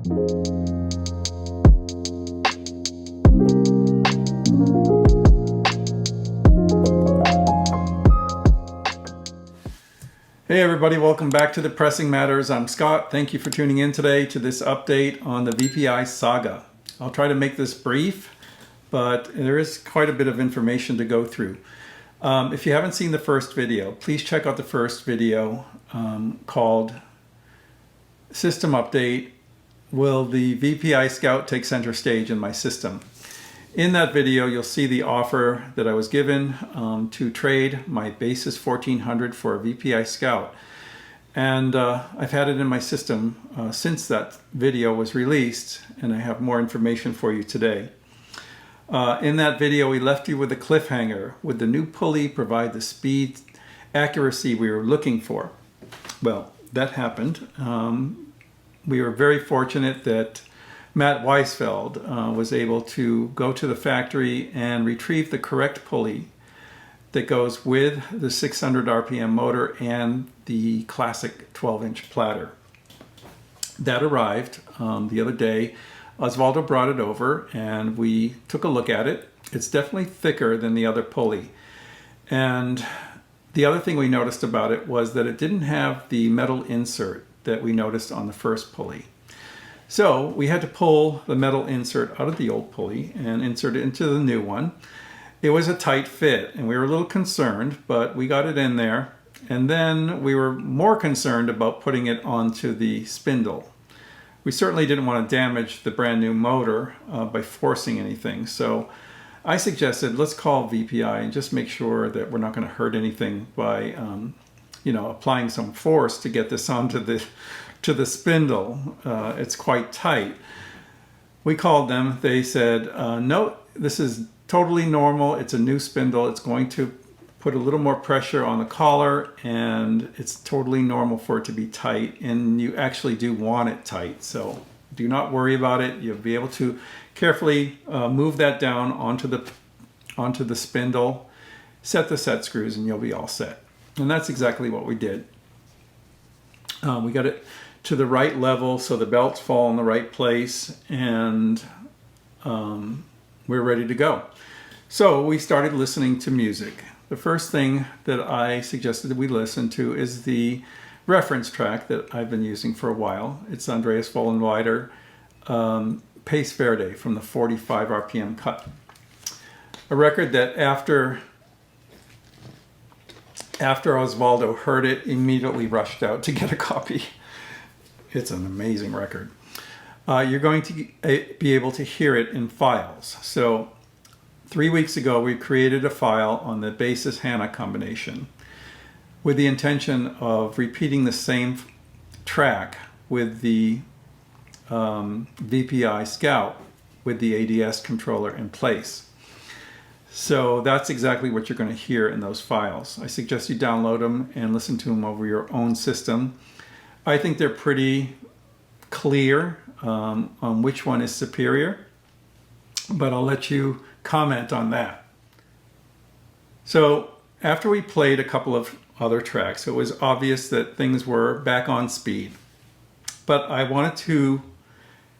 Hey everybody, welcome back to the Pressing Matters. I'm Scott. Thank you for tuning in today to this update on the VPI Saga. I'll try to make this brief, but there is quite a bit of information to go through. If you haven't seen the first video, please check out the first video called System Update, Will the VPI Scout Take Center Stage in My System? In that video, you'll see the offer that I was given to trade my Basis 1400 for a VPI Scout. And I've had it in my system since that video was released, and I have more information for you today. In that video, we left you with a cliffhanger. Would the new pulley provide the speed accuracy we were looking for? Well, that happened. We were very fortunate that Matt Weisfeld was able to go to the factory and retrieve the correct pulley that goes with the 600 RPM motor and the classic 12-inch platter. That arrived the other day. Osvaldo brought it over and we took a look at it. It's definitely thicker than the other pulley. And the other thing we noticed about it was that it didn't have the metal insert that we noticed on the first pulley. So we had to pull the metal insert out of the old pulley and insert it into the new one. It was a tight fit and we were a little concerned, but we got it in there. And then we were more concerned about putting it onto the spindle. We certainly didn't want to damage the brand new motor by forcing anything. So I suggested let's call VPI and just make sure that we're not going to hurt anything by applying some force to get this onto the spindle. It's quite tight. We called them. They said, no, this is totally normal. It's a new spindle. It's going to put a little more pressure on the collar and it's totally normal for it to be tight, and you actually do want it tight. So do not worry about it. You'll be able to carefully move that down onto the spindle, set the set screws, and you'll be all set. And that's exactly what we did. We got it to the right level so the belts fall in the right place, and we're ready to go. So we started listening to music. The first thing that I suggested that we listen to is the reference track that I've been using for a while. It's Andreas Vollenweider, Pace Verde from the 45 RPM cut. A record that after Osvaldo heard it, immediately rushed out to get a copy. It's an amazing record. You're going to be able to hear it in files. So 3 weeks ago, we created a file on the Basis Hana combination with the intention of repeating the same track with the VPI Scout with the ADS controller in place. So that's exactly what you're going to hear in those files. I suggest you download them and listen to them over your own system. I think they're pretty clear on which one is superior, but I'll let you comment on that. So after we played a couple of other tracks, it was obvious that things were back on speed. But I wanted to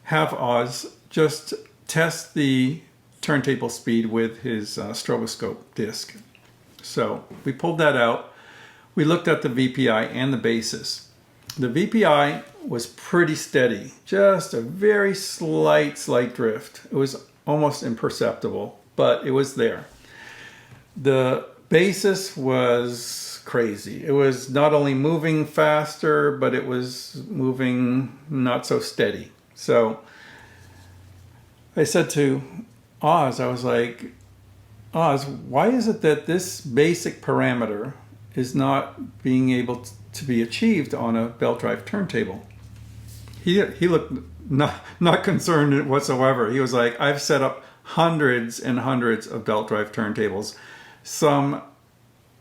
have Oz just test the turntable speed with his stroboscope disc. So we pulled that out. We looked at the VPI and the Basis. The VPI was pretty steady, just a very slight drift. It was almost imperceptible, but it was there. The Basis was crazy. It was not only moving faster, but it was moving not so steady. So I said to Oz, I was like, Oz, why is it that this basic parameter is not being able to be achieved on a belt drive turntable? He looked not concerned whatsoever. He was like, I've set up hundreds and hundreds of belt drive turntables, some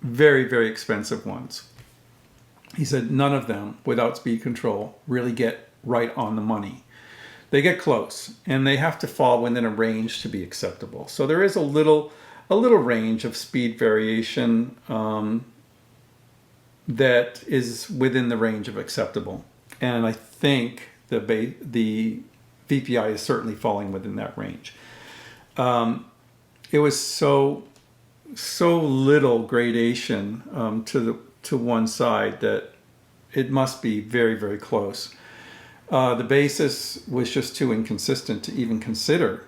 very, very expensive ones. He said none of them without speed control really get right on the money. They get close and they have to fall within a range to be acceptable. So there is a little range of speed variation that is within the range of acceptable. And I think the VPI is certainly falling within that range. It was so little gradation to one side that it must be very, very close. The basis was just too inconsistent to even consider.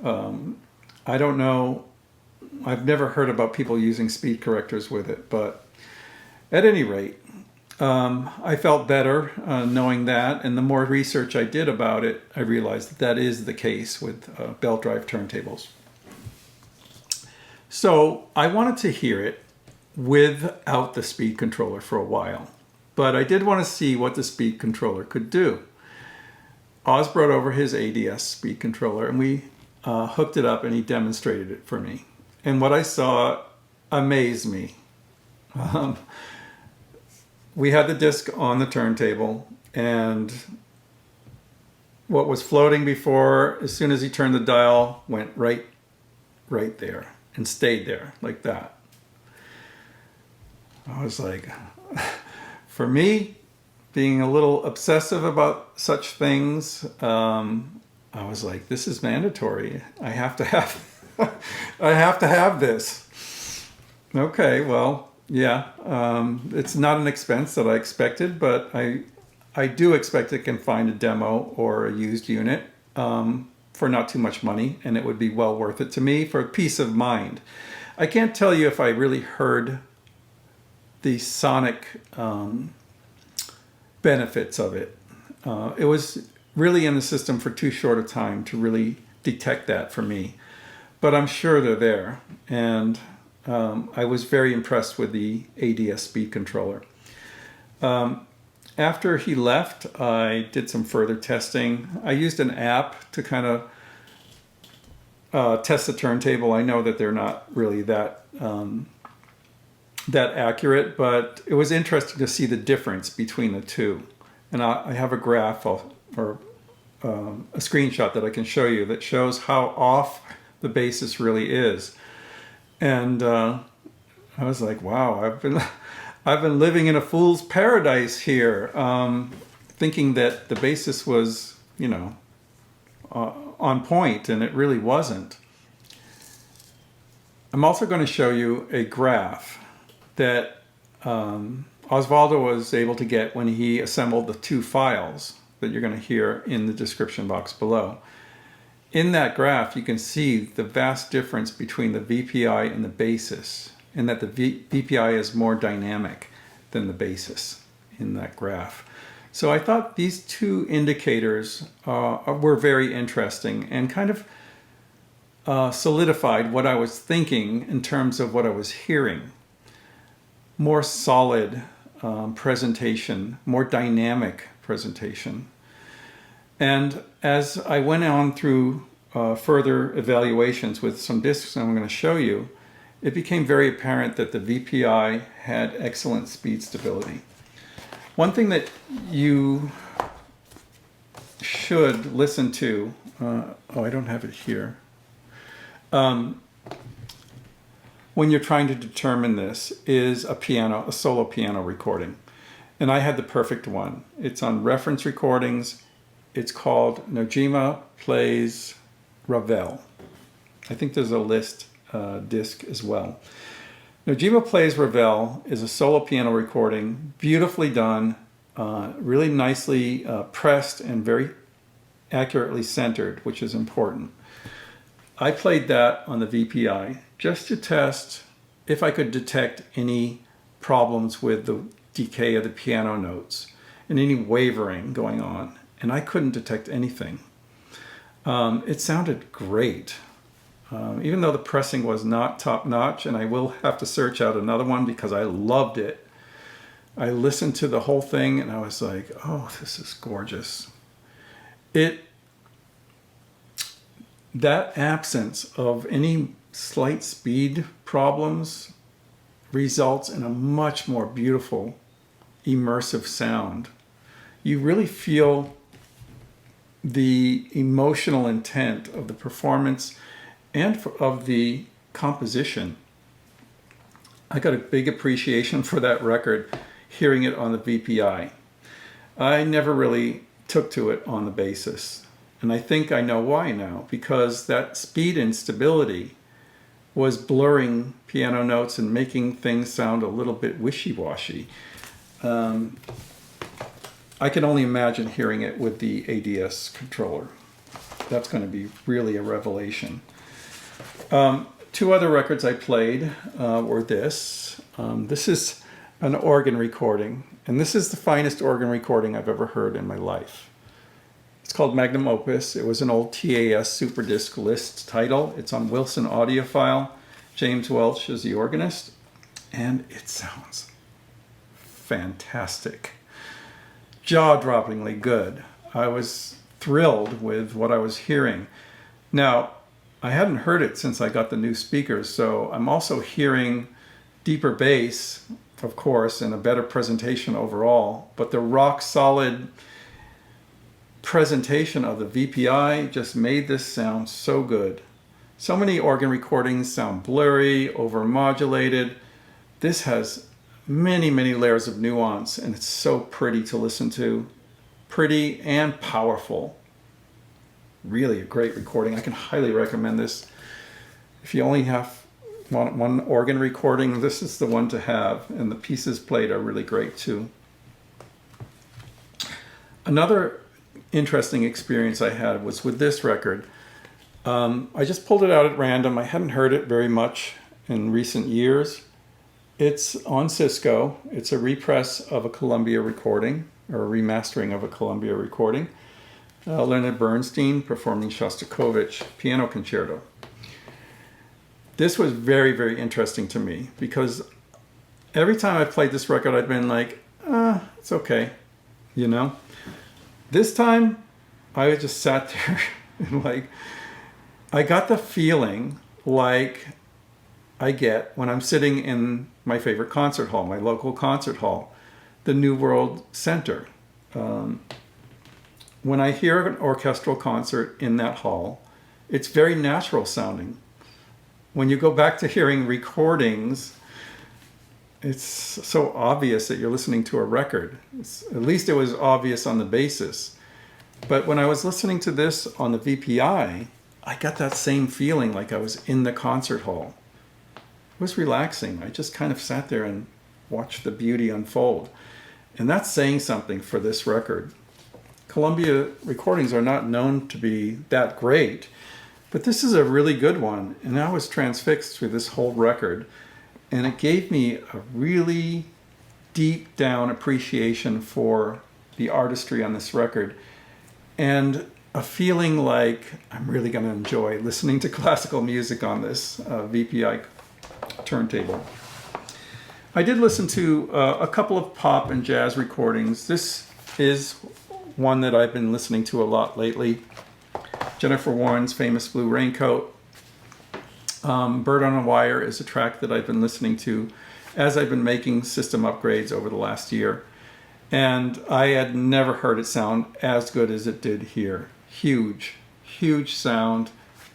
I don't know. I've never heard about people using speed correctors with it, but at any rate, I felt better knowing that, and the more research I did about it, I realized that that is the case with belt drive turntables. So I wanted to hear it without the speed controller for a while, but I did want to see what the speed controller could do. Oz brought over his ADS speed controller, and we hooked it up, and he demonstrated it for me. And what I saw amazed me. We had the disc on the turntable, and what was floating before, as soon as he turned the dial, went right there and stayed there like that. I was like, for me, being a little obsessive about such things, I was like, this is mandatory. I have to have this. Okay, well, yeah, it's not an expense that I expected, but I do expect I can find a demo or a used unit for not too much money, and it would be well worth it to me for peace of mind. I can't tell you if I really heard the sonic benefits of it. It was really in the system for too short a time to really detect that for me, but I'm sure they're there, and I was very impressed with the ADS speed controller. After he left, I did some further testing. I used an app to kind of test the turntable. I know that they're not really that accurate, but it was interesting to see the difference between the two. And I have a graph or a screenshot that I can show you that shows how off the basis really is. And I was like, wow, I've been living in a fool's paradise here, thinking that the basis was, you know, on point, and it really wasn't. I'm also going to show you a graph that Osvaldo was able to get when he assembled the two files that you're going to hear in the description box below. In that graph, you can see the vast difference between the VPI and the basis, and that the VPI is more dynamic than the basis in that graph. So I thought these two indicators were very interesting and kind of solidified what I was thinking in terms of what I was hearing. More solid presentation, more dynamic presentation. And as I went on through further evaluations with some discs I'm going to show you, it became very apparent that the VPI had excellent speed stability. One thing that you should listen to, oh, I don't have it here. When you're trying to determine this is a solo piano recording. And I had the perfect one. It's on Reference Recordings. It's called Nojima Plays Ravel. I think there's a list disc as well. Nojima Plays Ravel is a solo piano recording, beautifully done, really nicely pressed and very accurately centered, which is important. I played that on the VPI just to test if I could detect any problems with the decay of the piano notes and any wavering going on. And I couldn't detect anything. It sounded great. Even though the pressing was not top-notch, and I will have to search out another one because I loved it. I listened to the whole thing and I was like, oh, this is gorgeous. That absence of any slight speed problems results in a much more beautiful, immersive sound. You really feel the emotional intent of the performance and of the composition. I got a big appreciation for that record hearing it on the VPI. I never really took to it on the basis. And I think I know why now, because that speed instability was blurring piano notes and making things sound a little bit wishy-washy. I can only imagine hearing it with the ADS controller. That's going to be really a revelation. Two other records I played were this. This is an organ recording, and this is the finest organ recording I've ever heard in my life. It's called Magnum Opus. It was an old TAS Super Disc List title. It's on Wilson Audiophile. James Welch is the organist, and it sounds fantastic. Jaw-droppingly good. I was thrilled with what I was hearing. Now, I hadn't heard it since I got the new speakers, so I'm also hearing deeper bass, of course, and a better presentation overall, but the rock-solid presentation of the VPI just made this sound so good. So many organ recordings sound blurry, over-modulated. This has many, many layers of nuance, and it's so pretty to listen to. Pretty and powerful. Really a great recording. I can highly recommend this. If you only have one organ recording, this is the one to have, and the pieces played are really great too. Another interesting experience I had was with this record. I just pulled it out at random. I hadn't heard it very much in recent years. It's on Cisco. It's a repress of a Columbia recording, or a remastering of a Columbia recording. Leonard Bernstein performing Shostakovich Piano Concerto. This was very, very interesting to me because every time I've played this record, I've been like, it's okay, you know? This time, I just sat there and like, I got the feeling like I get when I'm sitting in my favorite concert hall, my local concert hall, the New World Center. When I hear an orchestral concert in that hall, it's very natural sounding. When you go back to hearing recordings, it's so obvious that you're listening to a record. At least it was obvious on the basis. But when I was listening to this on the VPI, I got that same feeling like I was in the concert hall. It was relaxing. I just kind of sat there and watched the beauty unfold. And that's saying something for this record. Columbia recordings are not known to be that great, but this is a really good one. And I was transfixed through this whole record. And it gave me a really deep down appreciation for the artistry on this record. And a feeling like I'm really going to enjoy listening to classical music on this VPI turntable. I did listen to a couple of pop and jazz recordings. This is one that I've been listening to a lot lately. Jennifer Warren's famous Blue Raincoat. Bird on a Wire is a track that I've been listening to as I've been making system upgrades over the last year. And I had never heard it sound as good as it did here. Huge, huge sound,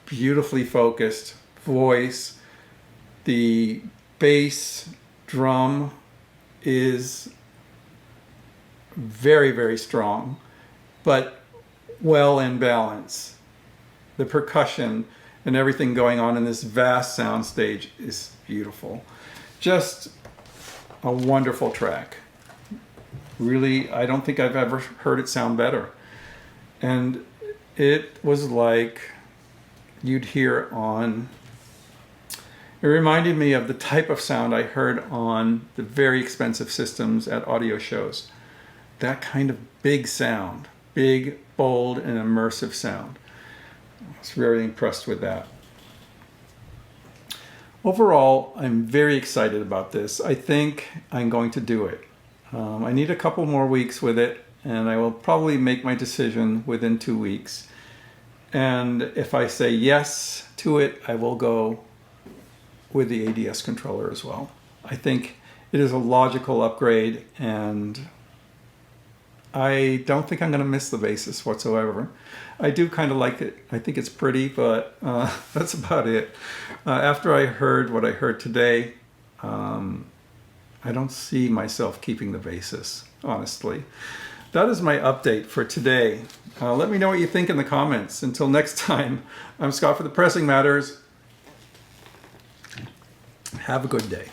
beautifully focused voice. The bass drum is very, very strong, but well in balance. The percussion and everything going on in this vast sound stage is beautiful. Just a wonderful track. Really, I don't think I've ever heard it sound better. And it was like you'd hear on... It reminded me of the type of sound I heard on the very expensive systems at audio shows. That kind of big sound. Big, bold, and immersive sound. I was very impressed with that. Overall, I'm very excited about this. I think I'm going to do it. I need a couple more weeks with it, and I will probably make my decision within 2 weeks. And if I say yes to it, I will go with the ADS controller as well. I think it is a logical upgrade, and I don't think I'm going to miss the basis whatsoever. I do kind of like it. I think it's pretty, but that's about it. After I heard what I heard today, I don't see myself keeping the basis, honestly. that is my update for today. Let me know what you think in the comments. Until next time, I'm Scott for the Pressing Matters. Have a good day.